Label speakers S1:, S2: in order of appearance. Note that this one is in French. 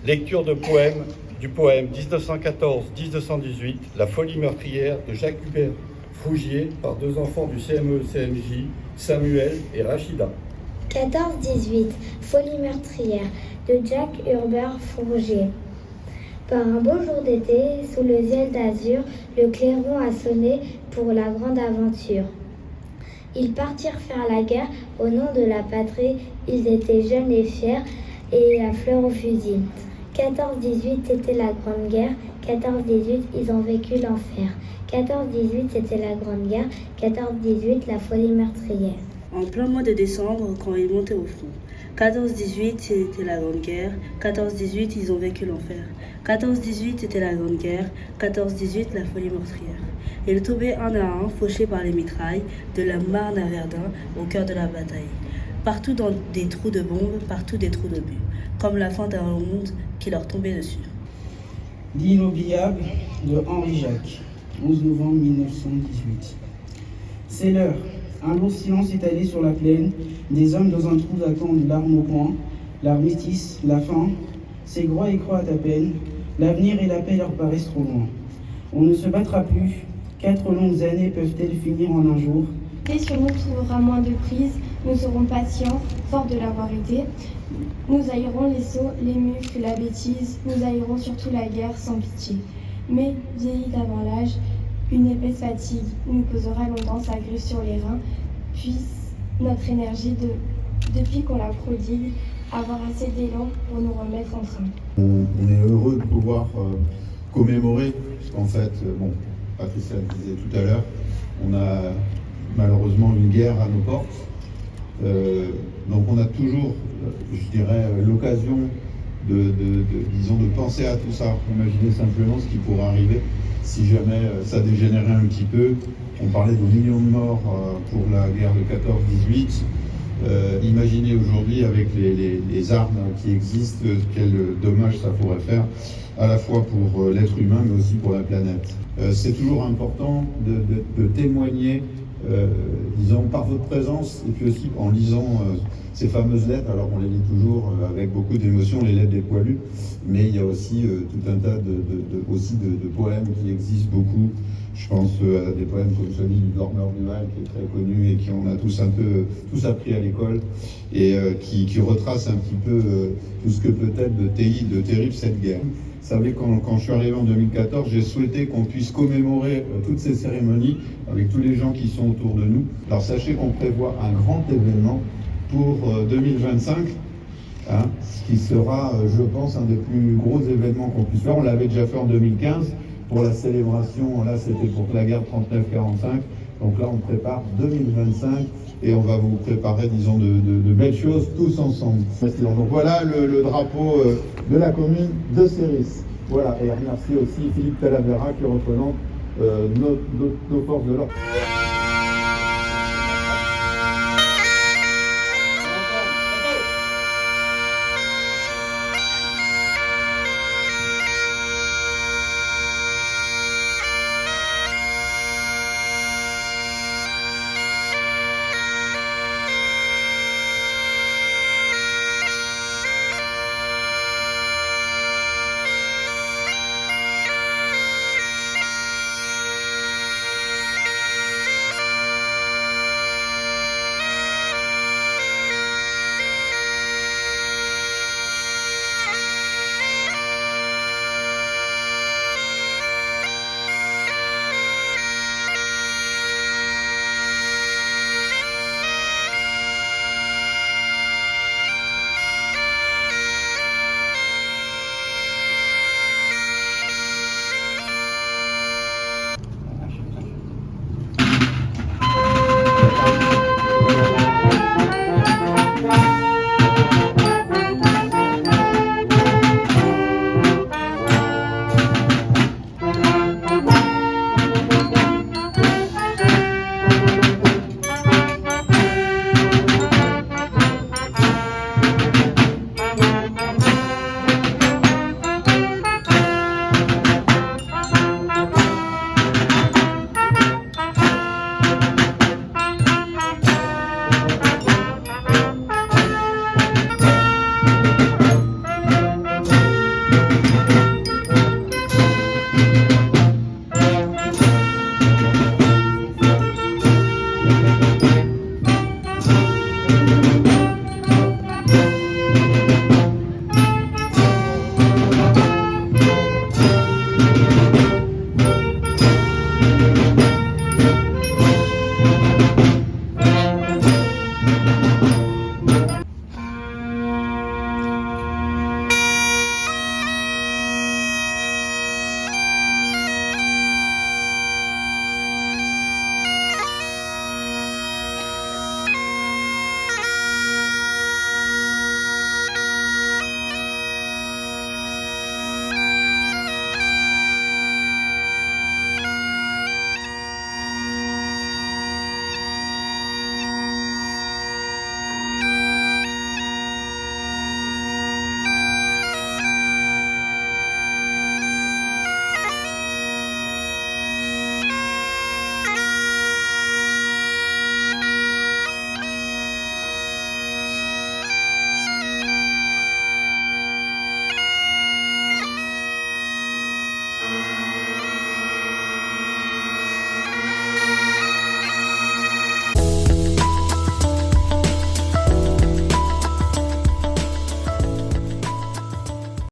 S1: Lecture du poème 1914-1918, La folie meurtrière de Jacques Hubert Fougier par deux enfants du CME-CMJ, Samuel et Rachida.
S2: 14-18, Folie meurtrière de Jacques Hubert Fougier. Par un beau jour d'été, sous le ciel d'azur, le clairon a sonné pour la grande aventure. Ils partirent faire la guerre au nom de la patrie, ils étaient jeunes et fiers, et la fleur au fusil. 14-18, c'était la Grande Guerre. 14-18, ils ont vécu l'enfer. 14-18, c'était la Grande Guerre. 14-18, la folie meurtrière.
S3: En plein mois de décembre, quand ils montaient au front. 14-18, c'était la Grande Guerre. 14-18, ils ont vécu l'enfer. 14-18, c'était la Grande Guerre. 14-18, la folie meurtrière. Ils tombaient un à un, fauchés par les mitrailles, de la Marne à Verdun, au cœur de la bataille. Partout dans des trous de bombes, partout des trous d'obus, comme la fin d'un monde qui leur tombait dessus.
S4: L'inoubliable de Henri Jacques, 11 novembre 1918. C'est l'heure. Un lourd silence étalé sur la plaine. Des hommes dans un trou attendent l'arme au poing. L'armistice, la faim, c'est groix et croix à peine. L'avenir et la paix leur paraissent trop loin. On ne se battra plus. 4 longues années peuvent-elles finir en un jour?
S5: Paix sur nous trouvera moins de prise. Nous serons patients, forts de l'avoir été. Nous haïrons les sots, les mufles, la bêtise. Nous haïrons surtout la guerre sans pitié. Mais, vieillis d'avant l'âge, une épaisse fatigue nous posera longtemps sa griffe sur les reins. Puisse notre énergie, depuis qu'on la prodigue, avoir assez d'élan pour nous remettre en train.
S6: On est heureux de pouvoir commémorer, puisqu'en fait, Patricia le disait tout à l'heure, on a malheureusement une guerre à nos portes. Donc on a toujours, je dirais, l'occasion de penser à tout ça. Imaginez simplement ce qui pourrait arriver si jamais ça dégénérait un petit peu. On parlait de millions de morts pour la guerre de 14-18. Imaginez aujourd'hui avec les armes qui existent, quel dommage ça pourrait faire, à la fois pour l'être humain mais aussi pour la planète. C'est toujours important de témoigner, disons, par votre présence et puis aussi en lisant ces fameuses lettres. Alors on les lit toujours avec beaucoup d'émotion, les lettres des poilus, mais il y a aussi tout un tas de poèmes qui existent beaucoup. Je pense à des poèmes comme celui du Dormeur Duval qui est très connu et qui on a tous appris à l'école et qui retrace un petit peu tout ce que peut être de terrible cette guerre. Vous savez, quand je suis arrivé en 2014, j'ai souhaité qu'on puisse commémorer toutes ces cérémonies avec tous les gens qui sont autour de nous. Alors sachez qu'on prévoit un grand événement pour 2025, ce qui sera, je pense, un des plus gros événements qu'on puisse faire. On l'avait déjà fait en 2015 pour la célébration, là c'était pour la guerre 39-45. Donc là on prépare 2025 et on va vous préparer, disons, de belles choses tous ensemble. Donc voilà le drapeau de la commune de Céris. Voilà, et remercier aussi Philippe Talavera qui représente nos forces de l'ordre.